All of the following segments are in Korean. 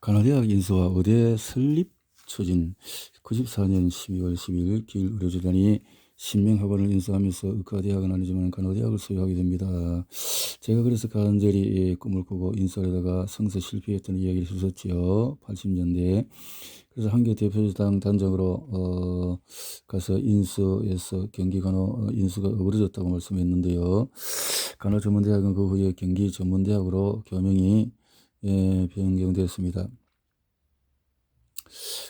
간호대학 인수와 의대 설립 추진. 94년 12월 12일 기일의료재단이 신명학원을 인수하면서 의과대학은 아니지만 간호대학을 소유하게 됩니다. 제가 그래서 간절히 꿈을 꾸고 인수하려다가 성서 실패했던 이야기를 썼지요. 80년대. 그래서 한교 대표당 단장으로 가서 인수해서 경기간호 인수가 어그러졌다고 말씀했는데요. 간호전문대학은 그 후에 경기전문대학으로 교명이 변경되었습니다.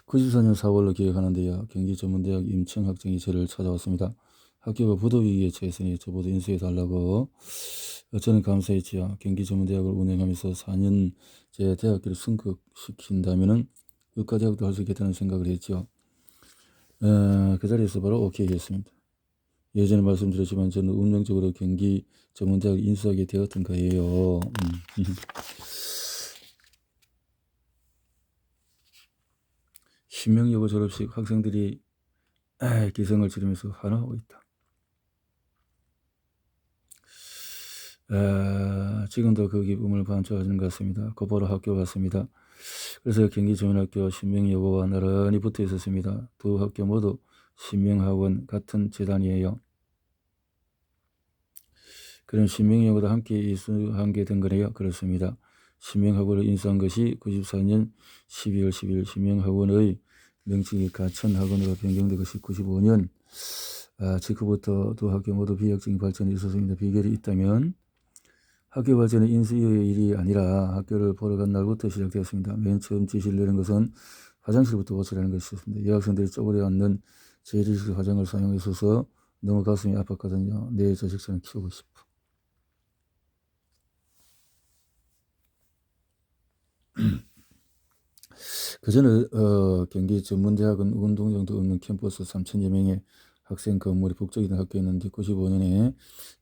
94년 4월로 기획하는데요. 경기전문대학 임청학장이 저를 찾아왔습니다. 학교가 부도위기에 처했으니 저보다 인수해달라고. 저는 감사했지요. 경기전문대학을 운영하면서 4년제 대학교를 승격시킨다면 의과대학도 할 수 있겠다는 생각을 했죠. 그 자리에서 바로 오케이 했습니다. 예전에 말씀드렸지만 저는 운명적으로 경기전문대학 인수하게 되었던 거예요. 신명여고 졸업식 학생들이 기성을 지르면서 환호하고 있다. 지금도 그 기쁨을 반추하시는 것 같습니다. 곧바로 학교 갔습니다. 그래서 경기전문학교 신명여고와 나란히 붙어 있었습니다. 두 학교 모두 신명학원 같은 재단이에요. 그럼 신명여고도 함께 인수한 게 된 거네요. 그렇습니다. 신명학원을 인수한 것이 94년 12월 10일 신명학원의 명칭이 가천학원으로 변경된 것이 95년. 직후부터 두 학교 모두 비약적인 발전이 있었습니다. 비결이 있다면 학교 발전은 인수의 일이 아니라 학교를 보러 간 날부터 시작되었습니다. 맨 처음 지시를 내린 것은 화장실부터 고치라는 것이었습니다. 여학생들이 쪼그려 앉는 재래식 화장을 사용했어서 너무 가슴이 아팠거든요. 내 자식처럼 키우고 싶어. 그전에 경기전문대학은 운동장도 없는 캠퍼스 3,000여 명의 학생 건물이 북적이던 학교였는데 95년에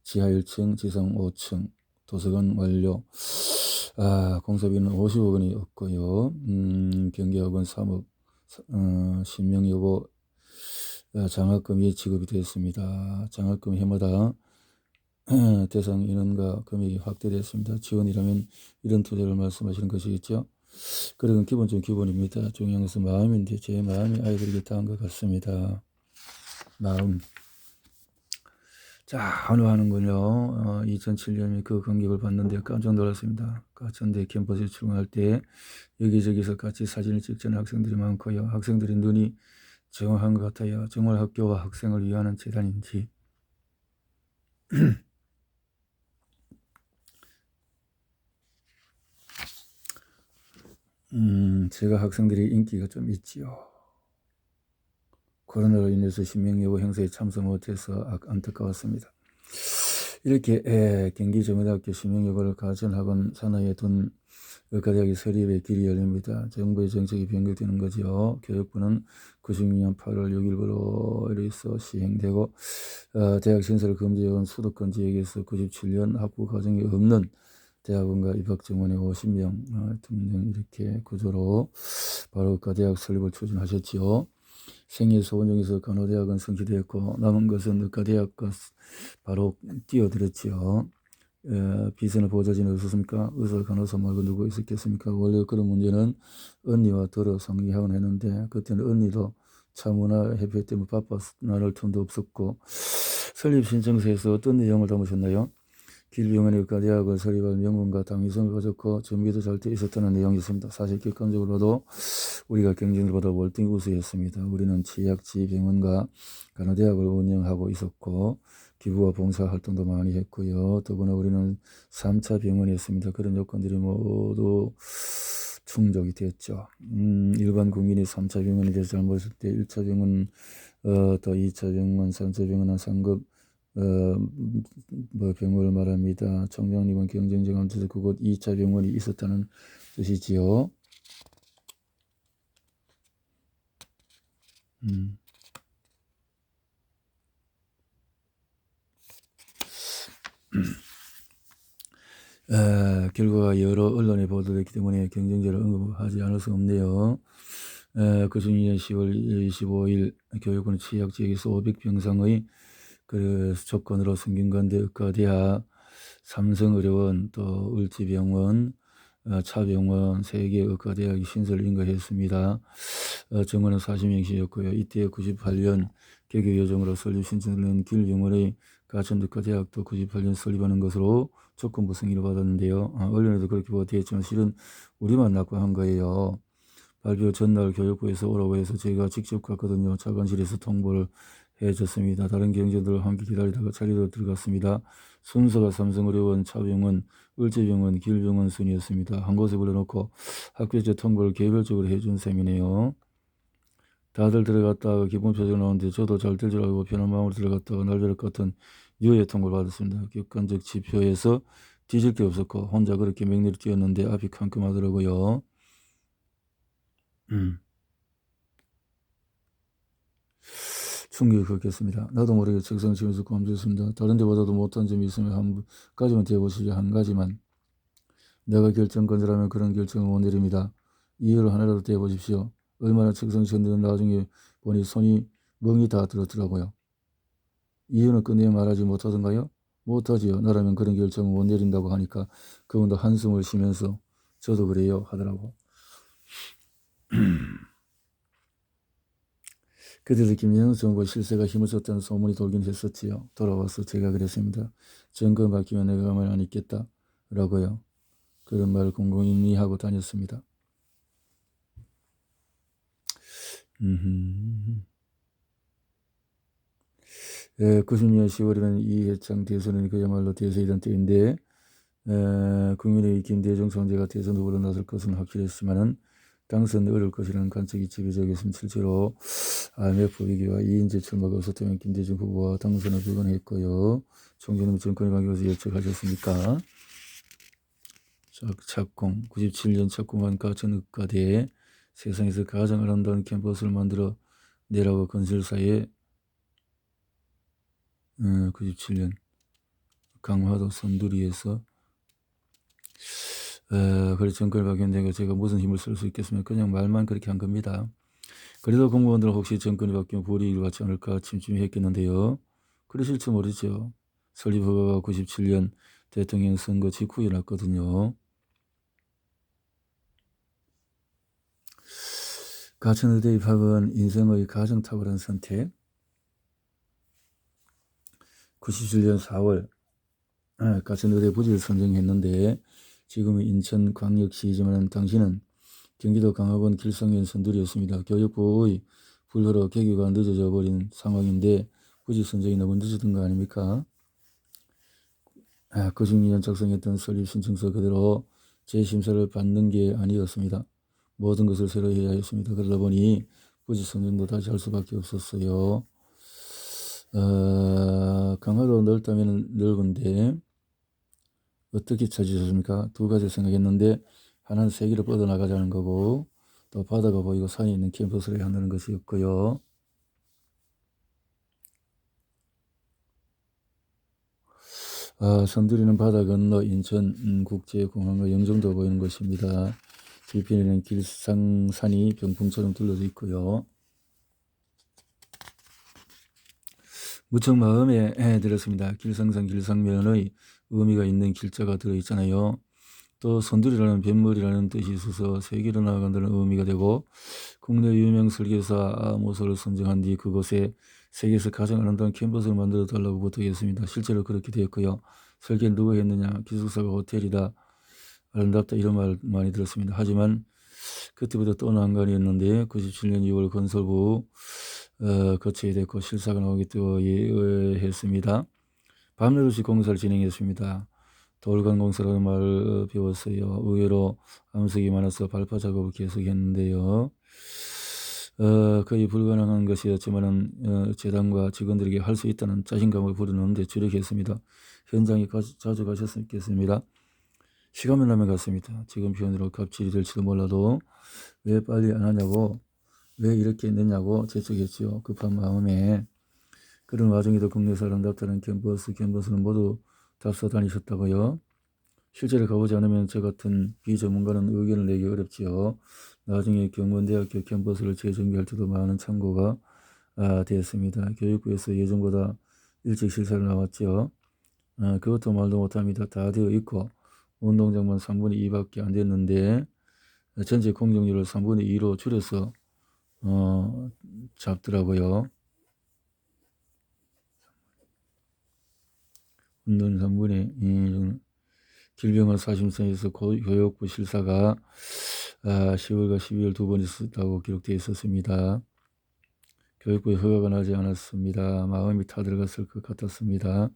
지하 1층, 지상 5층, 도서관 완료. 공사비는 50억 원이 없고요. 경기학원 3억, 신명여고 장학금이 지급이 되었습니다. 장학금 해마다 대상 인원과 금액이 확대됐습니다. 지원이라면 이런 투자를 말씀하시는 것이겠죠. 그런 기본적인 기본입니다. 중요한 것은 마음인데 제 마음이 아이들에게 닿은 것 같습니다. 마음. 자, 환호하는군요. 2007년에 그 감격을 봤는데 깜짝 놀랐습니다. 가천대 캠퍼스에 출근할 때 여기저기서 같이 사진을 찍자는 학생들이 많고요. 학생들의 눈이 정확한 것 같아요. 정말 학교와 학생을 위하는 재단인지. 제가 학생들의 인기가 좀 있지요. 코로나로 인해서 신명여고 행사에 참석 못해서 안타까웠습니다. 이렇게 경기전문대학교 신명여고를 가전학원 산하에 둔 의과대학의 설립의 길이 열립니다. 정부의 정책이 변경되는 거죠. 교육부는 96년 8월 6일부로 이래서 시행되고 대학 신설을 금지해온 수도권 지역에서 97년 학부 과정이 없는 대학원과 입학 정원에 50명 등등 이렇게 구조로 바로 의과대학 설립을 추진하셨지요. 생애 소원 중에서 간호대학은 성취되었고 남은 것은 의과대학과 바로 뛰어들었지요. 비선의 보좌진이 없었습니까? 의사, 간호사 말고 누구 있었겠습니까? 원래 그런 문제는 언니와 더러 상의하곤 했는데 그때는 언니도 차문화 협회 때문에 바빠서 나눌 틈도 없었고. 설립 신청서에서 어떤 내용을 담으셨나요? 길병원의 의과대학을 설립할 명분과 당위성을 가졌고 준비도 잘 돼 있었다는 내용이 있습니다. 사실 객관적으로도 우리가 경쟁들보다 월등히 우수했습니다. 우리는 치약지병원과 간호대학을 운영하고 있었고 기부와 봉사활동도 많이 했고요. 더구나 우리는 3차 병원이었습니다. 그런 요건들이 모두 충족이 되었죠. 일반 국민이 3차 병원에 대해서 잘 모르실 때 1차 병원, 또 2차 병원, 3차 병원은 상급 병원을 말합니다. 청량리원 경쟁정함에서 그곳 2차 병원이 있었다는 뜻이지요. 결과가 여러 언론에 보도됐기 때문에 경쟁자를 언급하지 않을 수 없네요. 92년 10월 25일 교육부는 치약지역에서 500병상의 그 조건으로 성균관대 의과대학, 삼성의료원, 또 을지병원, 차병원 3개 의과대학이 신설을 인가했습니다. 정원은 40명씩이었고요. 이때 98년 개교 여정으로 설립 신청된 길영월의 가천의과대학도 98년 설립하는 것으로 조건부 승인을 받았는데요. 언론에도 그렇게 보도했지만 실은 우리만 낙관한 거예요. 발표 전날 교육부에서 오라고 해서 제가 직접 갔거든요. 차관실에서 통보를 해줬습니다. 다른 경제들과 함께 기다리다가 자리로 들어갔습니다. 순서가 삼성의료원, 차병원, 을지병원, 길병원 순이었습니다. 한 곳에 불러놓고 학교제 통보를 개별적으로 해준 셈이네요. 다들 들어갔다가 기본 표정 나오는데 저도 잘 될 줄 알고 편한 마음으로 들어갔다가 날벼락 같은 유예 통보를 받았습니다. 객관적 지표에서 뒤질 게 없었고 혼자 그렇게 맹렬히 뛰었는데 앞이 캄캄하더라고요. 충격이 컸겠습니다. 나도 모르게 책상 치면서 꼼지었습니다. 다른 데보다도 못한 점이 있으면 한 가지만 대보시죠. 한 가지만. 내가 결정권자라면 그런 결정을 못 내립니다. 이유를 하나라도 대보십시오. 얼마나 책상 치는데 나중에 보니 손이 멍이 다 들었더라고요. 이유는 끝내 말하지 못하던가요? 못하지요. 나라면 그런 결정을 못 내린다고 하니까 그분도 한숨을 쉬면서 저도 그래요 하더라고. 그때도 김대중 정부 실세가 힘을 썼다는 소문이 돌긴 했었지요. 돌아와서 제가 그랬습니다. 정권 바뀌면 내가 가만히 안 있겠다 라고요. 그런 말을 공공연히 하고 다녔습니다. 90년 10월에는 이해창 대선은 그야말로 대세이던 때인데 국민의 김대중 총재가 대선 후보로 나설 것은 확실했지만은 당선은 어려울 것이라는 관측이 지배적이었으면 실제로 IMF 위기와 이인재 출마가 없었다면 김대중 후보와 당선은 불가능했고요. 총재님 정권의 관계에서 예측하셨습니까? 착공 97년 착공한 가천의과대에 세상에서 가장 아름다운 캠퍼스를 만들어 내라고 건설사에 97년 강화도 선두리에서 그래서 정권을 바뀌었는데 제가 무슨 힘을 쓸 수 있겠습니까? 그냥 말만 그렇게 한 겁니다. 그래도 공무원들은 혹시 정권이 바뀌면 불이익을 받지 않을까 침침했겠는데요. 그러실지 모르죠. 설립 허가가 97년 대통령 선거 직후에 났거든요. 가천의대 입학은 인생의 가장 탁월한 선택. 97년 4월 가천의대 부지를 선정했는데 지금은 인천광역시이지만 당시는 경기도 강화군 길성면 선두리였습니다. 교육부의 불효로 개교가 늦어져 버린 상황인데 부지 선정이 너무 늦어진 거 아닙니까? 96년 작성했던 설립 신청서 그대로 재심사를 받는 게 아니었습니다. 모든 것을 새로 해야 했습니다. 그러다 보니 부지 선정도 다시 할 수밖에 없었어요. 강화도 넓다면 넓은데 어떻게 찾으셨습니까? 두 가지 생각했는데 하나는 세계로 뻗어나가자는 거고 또 바다가 보이고 산이 있는 캠퍼스를 한다는 것이었고요. 선두리는 바다 건너 인천국제공항과 영종도 보이는 곳입니다. 뒤편에는 길상산이 병풍처럼 둘러져 있고요. 무척 마음에 들었습니다. 길상산 길상면의 의미가 있는 길자가 들어있잖아요. 또 선두리라는 뱃머리라는 뜻이 있어서 세계로 나아간다는 의미가 되고 국내 유명 설계사 모소를 선정한 뒤 그곳에 세계에서 가장 아름다운 캠퍼스를 만들어 달라고 부탁했습니다. 실제로 그렇게 되었고요. 설계는 누가 했느냐? 기숙사가 호텔이다. 아름답다 이런 말 많이 들었습니다. 하지만 그때부터 또 난관이었는데 97년 2월 건설부 거쳐야 됐고 실사가 나오기 때문에 했습니다. 밤낮없이 공사를 진행했습니다. 돌간 공사라는 말을 배웠어요. 의외로 암석이 많아서 발파 작업을 계속했는데요. 거의 불가능한 것이었지만 재단과 직원들에게 할 수 있다는 자신감을 부르는데 주력했습니다. 현장에 자주 가셨겠습니다. 시간만 나면 갔습니다. 지금 표현으로 갑질이 될지도 몰라도 왜 빨리 안 하냐고 왜 이렇게 했느냐고 재촉했지요. 급한 마음에. 그런 와중에도 국내에서 아름답다는 캠퍼스는 모두 답사 다니셨다고요. 실제로 가보지 않으면 저 같은 비전문가는 의견을 내기 어렵지요. 나중에 경원대학교 캠퍼스를 재정비할 때도 많은 참고가 되었습니다. 교육부에서 예정보다 일찍 실사를 나왔죠. 그것도 말도 못합니다. 다 되어 있고 운동장만 3분의 2밖에 안 됐는데 전체 공정률을 3분의 2로 줄여서 잡더라고요. 운동 3분의 2. 길병원 사심선에서 교육부 실사가 10월과 12월 두 번 있었다고 기록되어 있었습니다. 교육부의 허가가 나지 않았습니다. 마음이 타들어갔을 것 같았습니다.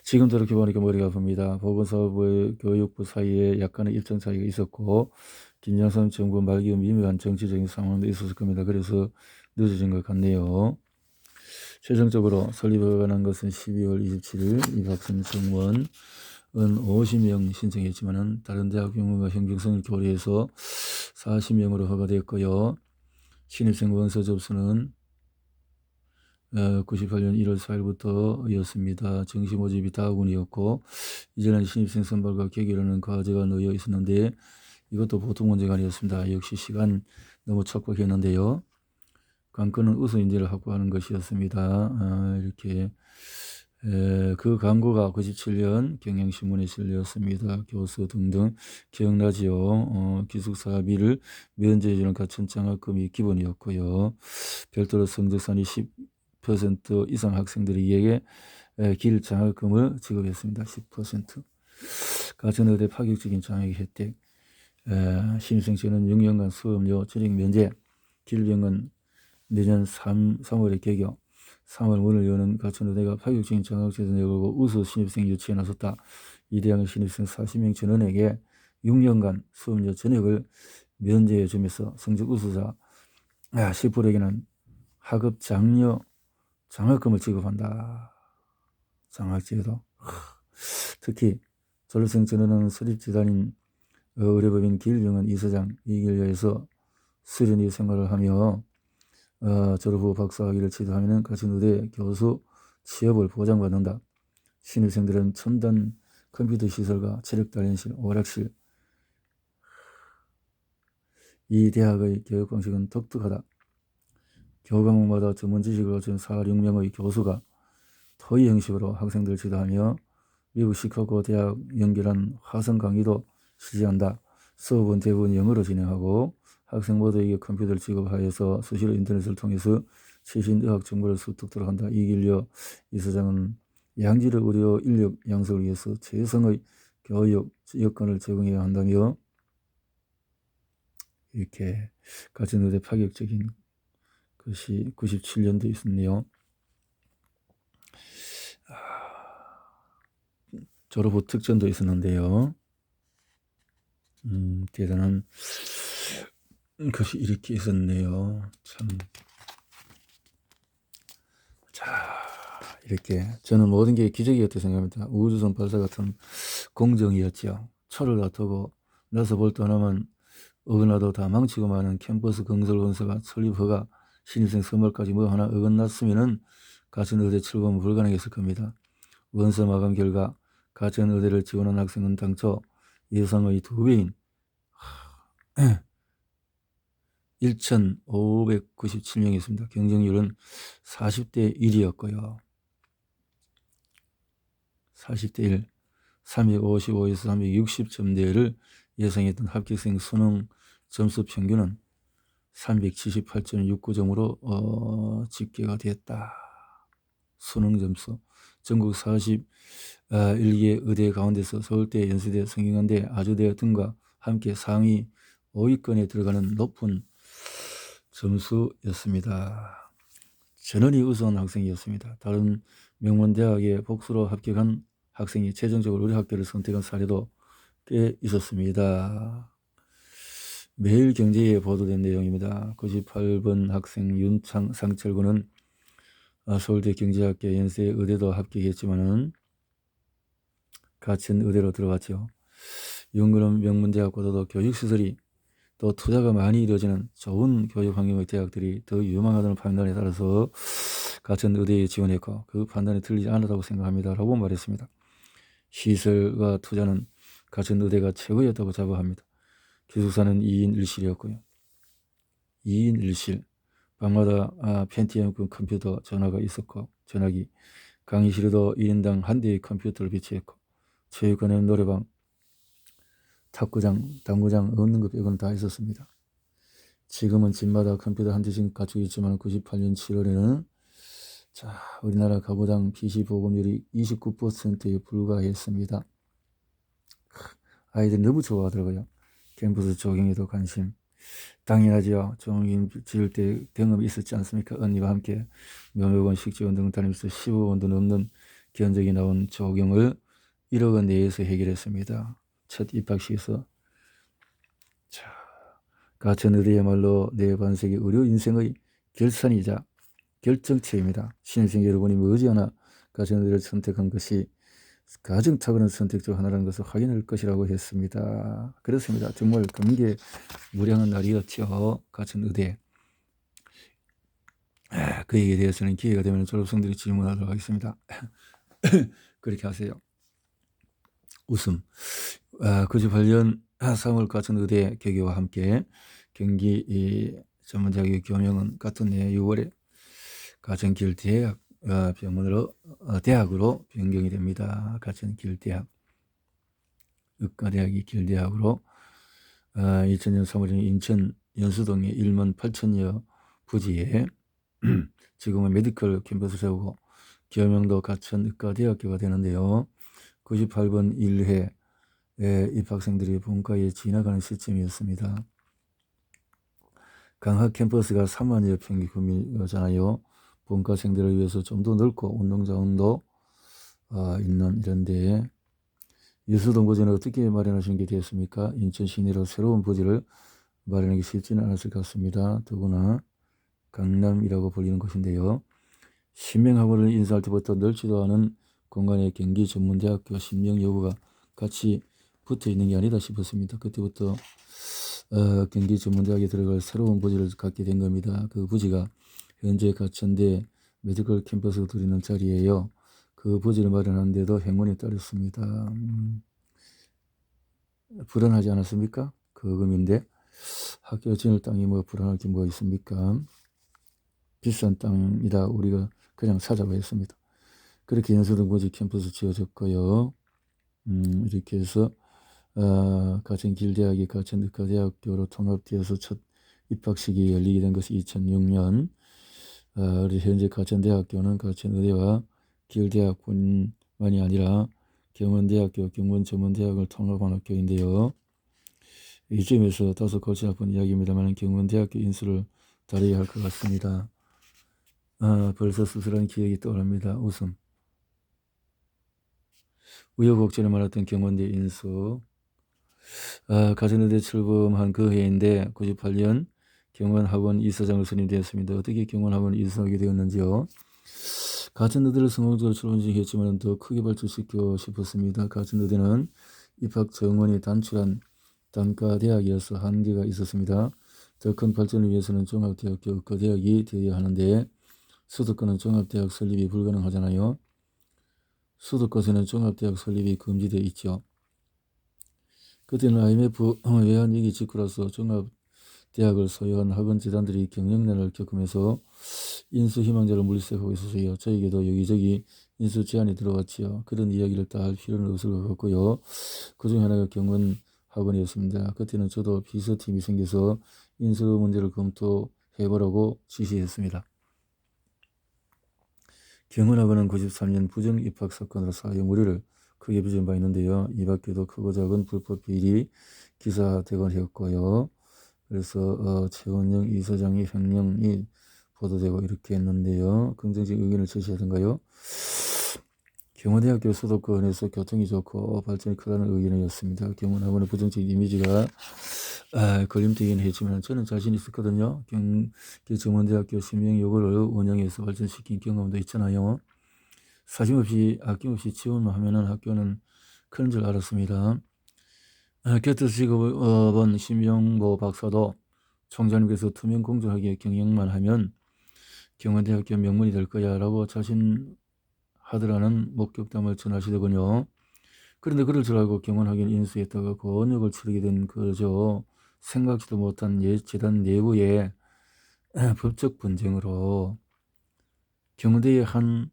지금 저렇게 보니까 머리가 아픕니다. 보건사업부와 교육부 사이에 약간의 일정 차이가 있었고 김영삼 정부 말기에 미묘한 정치적인 상황도 있었을 겁니다. 그래서 늦어진 것 같네요. 최종적으로 설립허가가 난 것은 12월 27일 이 학생 정원은 50명 신청했지만은 다른 대학 경우가 형평성을 고려해서 40명으로 허가되었고요. 신입생 원서 접수는 98년 1월 4일부터였습니다. 정시 모집이 다운이었고 이전엔 신입생 선발과 개결하는 과제가 놓여 있었는데 이것도 보통 문제가 아니었습니다. 역시 시간 너무 촉박했는데요. 관건은 우수 인재를 확보하는 것이었습니다. 이렇게 그 광고가 97년 경향신문에 실렸습니다. 교수 등등 기억나지요. 기숙사비를 면제해주는 같은 장학금이 기본이었고요. 별도로 성적선이 10% 이상 학생들에게 길 장학금을 지급했습니다. 10%. 가천의대 파격적인 장학 혜택. 신입생제는 6년간 수업료 전액 면제. 길병은 내년 3월에 개교. 3월 문을 여는 가천의대가 파격적인 장학제도를 열고 우수 신입생 유치에 나섰다. 이 대학은 신입생 40명 전원에게 6년간 수업료 전액을 면제해 주면서 성적 우수자 10%에게는 하급 장려 장학금을 지급한다. 장학제도. 특히 졸업생 전원은 수립재단인 의료법인 길병원 이사장 이길려에서 수련의 생활을 하며 졸업 후 박사학위를 취득하면 가천의대 교수 취업을 보장받는다. 신입생들은 첨단 컴퓨터 시설과 체력 단련실, 오락실. 이 대학의 교육 방식은 독특하다. 교과목마다 전문 지식을 갖춘 46명의 교수가 토의 형식으로 학생들을 지도하며 미국 시카고 대학 연결한 화성 강의도 실시한다. 수업은 대부분 영어로 진행하고 학생 모두에게 컴퓨터를 지급하여서 수시로 인터넷을 통해서 최신 의학 정보를 습득토록 한다. 이길려 이사장은 양질의 의료 인력 양성을 위해서 최선의 교육 여건을 제공해야 한다며 이렇게 가천의대 파격적인 것이 97년도에 있었네요. 졸업 후 특전도 있었는데요. 대단한 것이 이렇게 있었네요. 참. 자, 이렇게 저는 모든 게 기적이었다고 생각합니다. 우주선 발사 같은 공정이었죠. 철을 다투고 나서 볼트 하나만 어긋나도 다 망치고 마는 캠퍼스 건설 원서가 설립허가 신입생 선발까지 뭐 하나 어긋났으면은 가천의대 출범은 불가능했을 겁니다. 원서 마감 결과 가천의대를 지원한 학생은 당초 예상의 2배인 1,597명이었습니다. 경쟁률은 40대 1이었고요. 40대 1, 355에서 360점대를 예상했던 합격생 수능 점수 평균은 378.69점으로 집계가 됐다. 수능 점수. 전국 41개 의대 가운데서 서울대, 연세대, 성균관대, 아주대 등과 함께 상위 5위권에 들어가는 높은 점수였습니다. 전원이 우수한 학생이었습니다. 다른 명문대학에 복수로 합격한 학생이 최종적으로 우리 학교를 선택한 사례도 꽤 있었습니다. 매일경제에 보도된 내용입니다. 98번 학생 상철군은 서울대 경제학교 연세 의대도 합격했지만은 가천의대로 들어갔죠. 연구는 명문대학보다도 교육시설이 또 투자가 많이 이루어지는 좋은 교육 환경의 대학들이 더 유망하다는 판단에 따라서 가천의대에 지원했고 그 판단이 틀리지 않았다고 생각합니다. 라고 말했습니다. 시설과 투자는 가천의대가 최고였다고 자부합니다. 기숙사는 2인 1실이었고요. 2인 1실. 방마다 펜티엄급 컴퓨터 전화가 있었고 전화기. 강의실에도 1인당 한 대의 컴퓨터를 비치했고 체육관에는 노래방, 탁구장, 당구장 없는 것 빼고는 다 있었습니다. 지금은 집마다 컴퓨터 한 대씩 갖추고 있지만 98년 7월에는 자, 우리나라 가구당 PC 보급률이 29%에 불과했습니다. 아이들이 너무 좋아하더라고요. 캠퍼스 조경에도 관심. 당연하죠. 조경 지을 때 경험이 있었지 않습니까? 언니와 함께 명예원 식지원 등 다니면서 15원도 넘는 견적이 나온 조경을 1억 원 내에서 해결했습니다. 첫 입학식에서. 자, 가천의대야말로 내 반세기 의료 인생의 결산이자 결정체입니다. 신입생 여러분이 머지않아 가천의대를 선택한 것이 가장 탁월한 선택 중 하나라는 것을 확인할 것이라고 했습니다. 그렇습니다. 정말 감개무량한 날이었죠. 가천의대. 그 얘기에 대해서는 기회가 되면 졸업생들이 질문하도록 하겠습니다. 그렇게 하세요. 웃음. 98년 3월 가천의대 개교와 함께 경기 전문대학의 교명은 같은 해 6월에 가천길대학 대학으로 변경이 됩니다. 가천길대학, 의과대학이 길대학으로 2000년 3월에 인천 연수동의 1만 8천여 부지에 지금은 메디컬 캠퍼스 세우고 교명도 가천의과대학교가 되는데요. 98번 1회 입학생들이 본과에 지나가는 시점이었습니다. 강학 캠퍼스가 3만여 평기 규모잖아요. 본과생들을 위해서 좀 더 넓고 운동장도 있는 이런데 여수동 부지는 어떻게 마련하시는 게 되었습니까? 인천 시내로 새로운 부지를 마련하기 쉽지는 않았을 것 같습니다. 더구나 강남이라고 불리는 곳인데요. 신명학원을 인수할 때부터 넓지도 않은 공간에 경기 전문대학교 신명 여고가 같이 붙어 있는 게 아니다 싶었습니다. 그때부터 경기 전문대학에 들어갈 새로운 부지를 갖게 된 겁니다. 그 부지가 현재 가천대 메디컬 캠퍼스가 들어있는 자리예요. 그 부지를 마련하는데도 행운이 따랐습니다. 불안하지 않았습니까? 그 금인데 학교 지을 땅이 뭐 불안할 게 뭐 있습니까? 비싼 땅이다 우리가 그냥 사자고 했습니다. 그렇게 연수동 부지 캠퍼스 지어졌고요. 이렇게 해서 가천길대학이 가천의과대학교로 통합되어서 첫 입학식이 열리게 된 것이 2006년. 현재 가천대학교는 가천의대와 길대학뿐만이 아니라 경원대학교, 경원전문대학을 통합한 학교인데요. 이점에서 다소 골치 아픈 이야기입니다만 경원대학교 인수를 다뤄야 할 것 같습니다. 벌써 씁쓸한 기억이 떠오릅니다. 웃음. 우여곡절을 말했던 경원대 인수. 가천의대 출범한 그 해인데 98년 경원학원 이사장을 선임되었습니다. 어떻게 경원학원 이사하게 되었는지요? 가천의대를 성공적으로 출범시켰지만 더 크게 발전시키고 싶었습니다. 가천의대는 입학 정원이 단출한 단과대학이어서 한계가 있었습니다. 더 큰 발전을 위해서는 종합대학교 의과대학이 되어야 하는데 수도권은 종합대학 설립이 불가능하잖아요. 수도권에는 종합대학 설립이 금지되어 있죠. 그때는 IMF 외환위기 직후라서 종합대학을 소유한 학원재단들이 경영난을 겪으면서 인수 희망자를 물색하고 있어서요. 저에게도 여기저기 인수 제안이 들어왔지요. 그런 이야기를 다 할 필요는 없을 것 같고요. 그중 하나가 경원학원이었습니다. 그때는 저도 비서팀이 생겨서 인수 문제를 검토해보라고 지시했습니다. 경원학원은 93년 부정 입학 사건으로 사형 무료를 크게 빚은 바 있는데요. 이 밖에도 크고 작은 불법 비리 기사되곤 했고요. 그래서 최원영 이사장의 횡령이 보도되고 이렇게 했는데요. 긍정적 의견을 제시하던가요? 경원대학교 수도권에서 교통이 좋고 발전이 크다는 의견이었습니다. 경원학원의 부정적인 이미지가 걸림돌이긴 했지만 저는 자신 있었거든요. 경원대학교 신명여고를 운영해서 발전시킨 경험도 있잖아요. 사심없이 아낌없이 지원만 하면은 학교는 큰 줄 알았습니다. 곁에서 직업은 신명보 박사도 총장님께서 투명 공정하게 경영만 하면 경원대학교 명문이 될 거야 라고 자신하더라는 목격담을 전하시더군요. 그런데 그럴 줄 알고 경원학원 인수했다가 곤욕을 치르게 된 거죠. 생각지도 못한 재단 내부의 법적 분쟁으로 경대의 한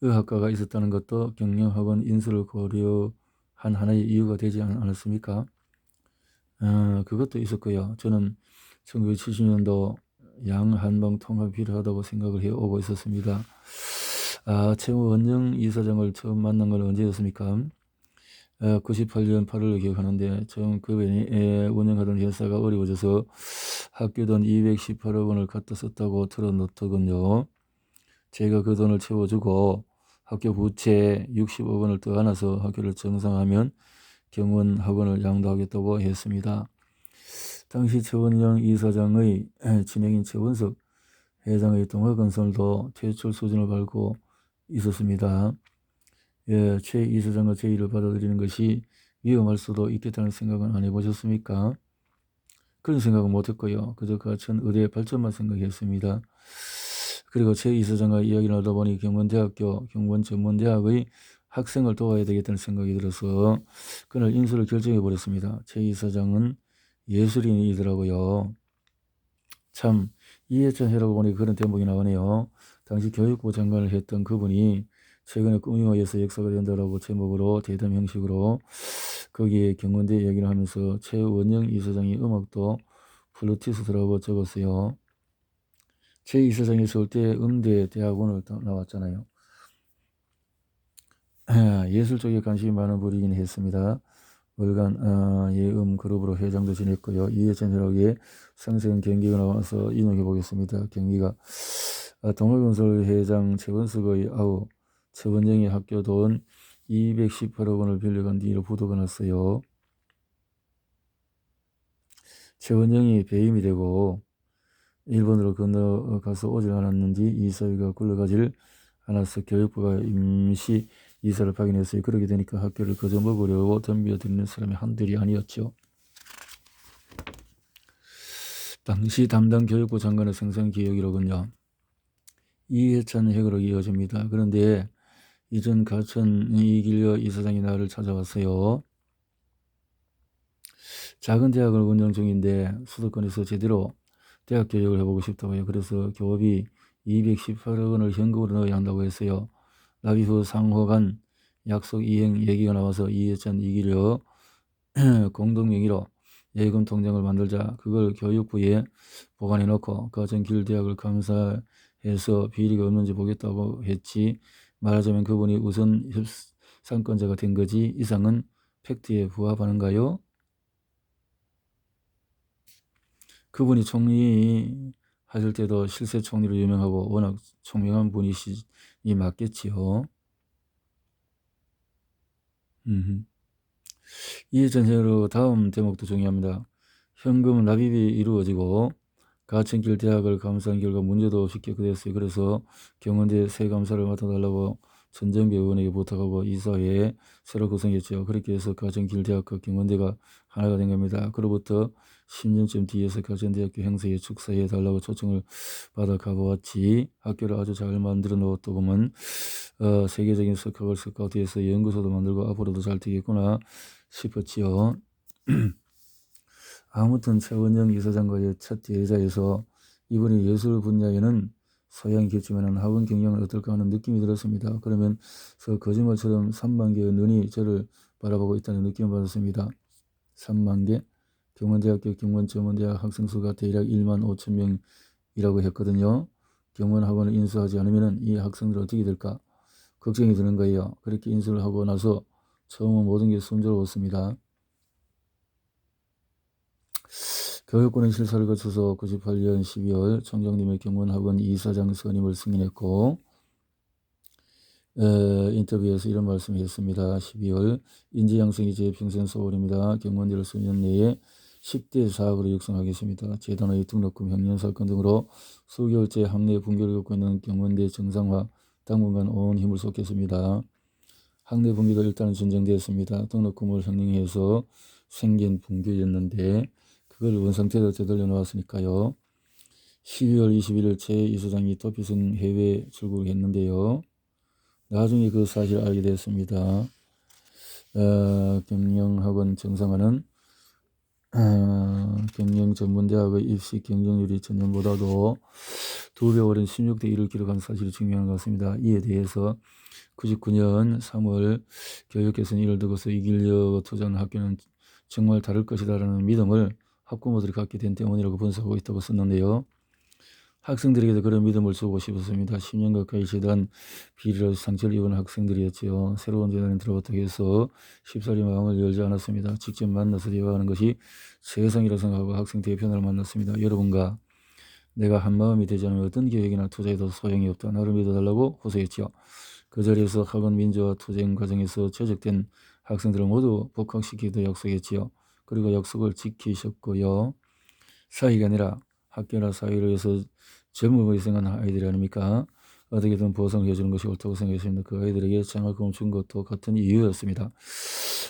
의학과가 있었다는 것도 경영학원 인수를 고려한 하나의 이유가 되지 않았습니까? 그것도 있었고요. 저는 1970년도 양한봉 통합이 필요하다고 생각을 해오고 있었습니다. 최무 원정 이사장을 처음 만난 건 언제였습니까? 98년 8월로 기억하는데 처음 그 운영하던 회사가 어려워져서 학교 돈 218억 원을 갖다 썼다고 들어놓더군요. 제가 그 돈을 채워주고 학교 부채 60억 원을 더 안아서 학교를 정상화하면 경원 학원을 양도하겠다고 했습니다. 당시 최원영 이사장의 친형인 최원석 회장의 동화건설도 퇴출 소진을 밟고 있었습니다. 최 이사장과 제의를 받아들이는 것이 위험할 수도 있겠다는 생각은 안 해보셨습니까? 그런 생각은 못했고요. 그저 가천 의대 발전만 생각했습니다. 그리고 최 이사장과 이야기를 하다 보니 경원대학교 경원전문대학의 학생을 도와야 되겠다는 생각이 들어서 그날 인수를 결정해 버렸습니다. 최 이사장은 예술인이더라고요. 참 이해찬 해라고 보니 그런 대목이 나오네요. 당시 교육부 장관을 했던 그분이 최근에 꿈이와에서 역사가 된다라고 제목으로 대담 형식으로 거기에 경원대 얘기를 하면서 최원영 이사장이 음악도 플루티스트라고 적었어요. 최 이사장이 서울대 음대 대학원을 나왔잖아요. 예술 쪽에 관심이 많은 분이긴 했습니다. 월간 예음 그룹으로 회장도 지냈고요. 이해찬 해락의 상세한 경기가 나와서 인용해 보겠습니다. 경기가 동아건설 회장 최원석의 아우 최원영의 학교 돈 218억 원을 빌려간 뒤로 부도가 났어요. 최원영이 배임이 되고 일본으로 건너가서 오질 않았는지 이사회가 굴러가질 않아서 교육부가 임시 이사를 파견했어요. 그렇게 되니까 학교를 거저 먹으려고 덤벼드는 사람이 한둘이 아니었죠. 당시 담당 교육부 장관의 생생기억이로군요. 이해찬 해고로 이어집니다. 그런데 이전 가천 이길려 이사장이 나를 찾아왔어요. 작은 대학을 운영 중인데 수도권에서 제대로 대학 교육을 해보고 싶다고 해요. 그래서 교업이 218억 원을 현금으로 넣어야 한다고 했어요. 납입 후 상호 간 약속 이행 얘기가 나와서 이해찬 이길려 공동명의로 예금 통장을 만들자 그걸 교육부에 보관해 놓고 가천 길대학을 감사해서 비리가 없는지 보겠다고 했지. 말하자면 그분이 우선 협상권자가 된 거지 이상은 팩트에 부합하는가요? 그분이 총리 하실 때도 실세 총리로 유명하고 워낙 총명한 분이시니 맞겠지요. 이해찬 해로 다음 대목도 중요합니다. 현금 납입이 이루어지고 가천길 대학을 감사한 결과 문제도 없이 깨끗했어요. 그래서 경원대 세감사를 맡아달라고 전정배 의원에게 부탁하고 이사회에 새로 구성했죠. 그렇게 해서 가천길 대학과 경원대가 하나가 된 겁니다. 그로부터 10년쯤 뒤에서 가천대학교 행사에 축사해 달라고 초청을 받아 가보았지. 학교를 아주 잘 만들어 놓았더구먼. 세계적인 석학을 스카우트해서 연구소도 만들고 앞으로도 잘 되겠구나 싶었지요. 아무튼 최원영 이사장과의 첫 대회자에서 이분이 예술 분야에는 소양이겠지만 학원 경영은 어떨까 하는 느낌이 들었습니다. 그러면서 거짓말처럼 3만 개의 눈이 저를 바라보고 있다는 느낌을 받았습니다. 3만 개? 경원대학교 경원전문대학 학생 수가 대략 1만 5천 명이라고 했거든요. 경원 학원을 인수하지 않으면 이 학생들 어떻게 될까? 걱정이 드는 거예요. 그렇게 인수를 하고 나서 처음은 모든 게 순조로웠습니다. 교육부는 실사를 거쳐서 98년 12월 총장님의 경원학원 이사장 선임을 승인했고 인터뷰에서 이런 말씀을 했습니다. 12월 인지양성이 제 평생 소원입니다. 경원대를 수년 내에 10대 사학으로 육성하겠습니다. 재단의 등록금 횡령 사건 등으로 수개월째 학내 붕괴를 겪고 있는 경원대 정상화 당분간 온 힘을 쏟겠습니다. 학내 붕괴가 일단은 진정되었습니다. 등록금을 횡령해서 생긴 붕괴였는데 그걸 원상태로 되돌려 놓았으니까요. 12월 21일 최 이사장이 도피성 해외 출국을 했는데요. 나중에 그 사실을 알게 됐습니다. 경영학원 정상화는 경영전문대학의 입시 경쟁률이 전년보다도 2배 오른 16대 1을 기록한 사실이 중요한 것 같습니다. 이에 대해서 99년 3월 교육개선 1을 두고서 이길려 투자한 학교는 정말 다를 것이다라는 믿음을 학부모들이 갖게 된 때문이라고 분석하고 있다고 썼는데요. 학생들에게도 그런 믿음을 주고 싶었습니다. 10년 가까이 재단 비리로 상처를 입은 학생들이었지요. 새로운 재단에 들어왔다고 해서 쉽사리 마음을 열지 않았습니다. 직접 만나서 대화하는 것이 세상이라 생각하고 학생 대표를 만났습니다. 여러분과 내가 한마음이 되지 않으면 어떤 계획이나 투자에도 소용이 없다. 나를 믿어달라고 호소했지요. 그 자리에서 학원 민주화 투쟁 과정에서 퇴직된 학생들을 모두 복학시키기도 약속했지요. 그리고 약속을 지키셨고요. 사회가 아니라 학교나 사회를 위해서 젊음을 희생한 아이들이 아닙니까? 어떻게든 보상을 해주는 것이 옳다고 생각했습니다. 그 아이들에게 장학금을 준 것도 같은 이유였습니다.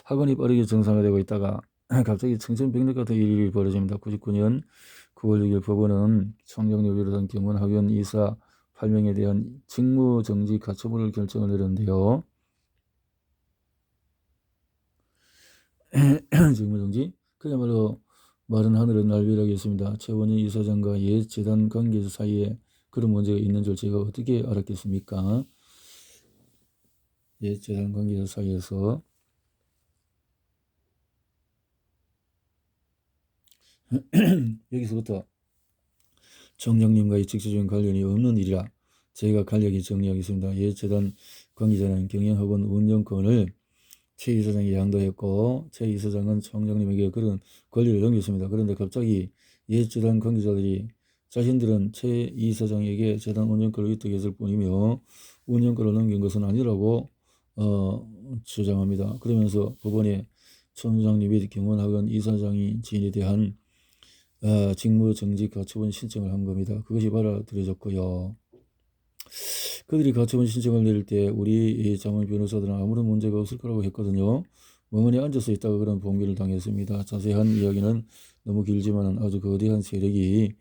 학원이 빠르게 정상화되고 있다가 갑자기 청천벽력 같은 일이 벌어집니다. 99년 9월 6일 법원은 총장님을 비롯한 경원학원 이사 8명에 대한 직무정지 가처분을 결정을 내렸는데요. 직무정지? 그야말로 마른 하늘을 날벼락이었습니다. 최원희 이사장과 옛 재단 관계자 사이에 그런 문제가 있는 줄 제가 어떻게 알았겠습니까? 옛 재단 관계자 사이에서 여기서부터 총장님과의 직접적인 관련이 없는 일이라 저희가 간략히 정리하겠습니다. 옛 재단 관계자는 경영학원 운영권을 최 이사장이 양도했고 최 이사장은 총장님에게 그런 권리를 넘겼습니다. 그런데 갑자기 옛 재단 관계자들이 자신들은 최 이사장에게 재단 운영권을 위탁했을 뿐이며 운영권을 넘긴 것은 아니라고 주장합니다. 그러면서 법원에 총장님 및 경원학원 이사장이 지인에 대한 직무정지 가처분 신청을 한 겁니다. 그것이 받아들여졌고요. 그들이 가처분 신청을 내릴 때 우리 자문 변호사들은 아무런 문제가 없을 거라고 했거든요. 멍하니 앉아서 있다가 그런 봉기를 당했습니다. 자세한 이야기는 너무 길지만 아주 거대한 세력이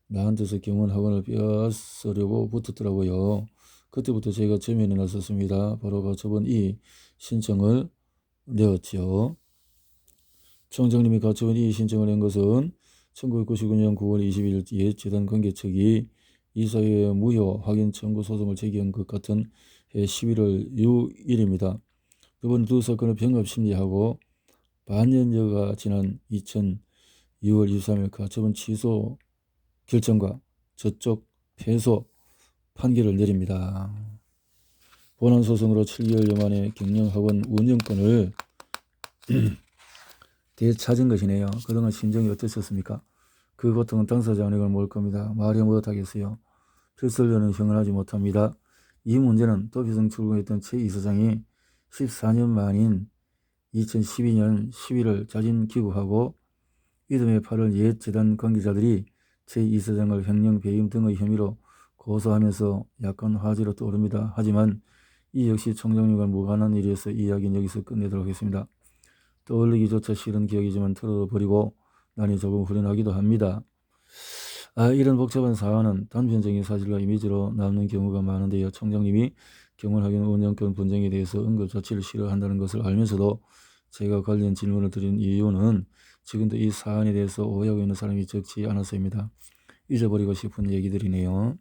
나한테서 경원학원을 빼앗으려고 붙었더라고요. 그때부터 제가 전면에 나섰습니다. 바로 가처분 이 신청을 내었죠. 총장님이 가처분 이 신청을 낸 것은 1999년 9월 20일 옛 재단 관계 측이 이사회의 무효 확인 청구 소송을 제기한 것 같은 해 11월 6일입니다. 이번 두 사건을 병합 심리하고 반년여가 지난 2000 6월 23일 가처분 취소 결정과 저쪽 패소 판결을 내립니다. 본안 소송으로 7개월여 만에 경영학원 운영권을 되찾은 것이네요. 그동안 심정이 어떠셨습니까? 그 고통은 당사자 안에걸 모을 겁니다. 말이 못하겠어요. 필설료는 형언하지 못합니다. 이 문제는 도피성 출근했던 최 이사장이 14년 만인 2012년 11월 자진 귀국하고 이듬해 8월 옛 재단 관계자들이 최 이사장을 횡령 배임 등의 혐의로 고소하면서 약간 화제로 떠오릅니다. 하지만 이 역시 총장님과 무관한 일이어서 이 이야기는 여기서 끝내도록 하겠습니다. 떠올리기조차 싫은 기억이지만 털어버리고 난이 조금 후련하기도 합니다. 이런 복잡한 사안은 단편적인 사실과 이미지로 남는 경우가 많은데요. 총장님이 경원학원 운영권 분쟁에 대해서 언급 자체를 싫어한다는 것을 알면서도 제가 관련 질문을 드린 이유는 지금도 이 사안에 대해서 오해하고 있는 사람이 적지 않아서입니다. 잊어버리고 싶은 얘기들이네요.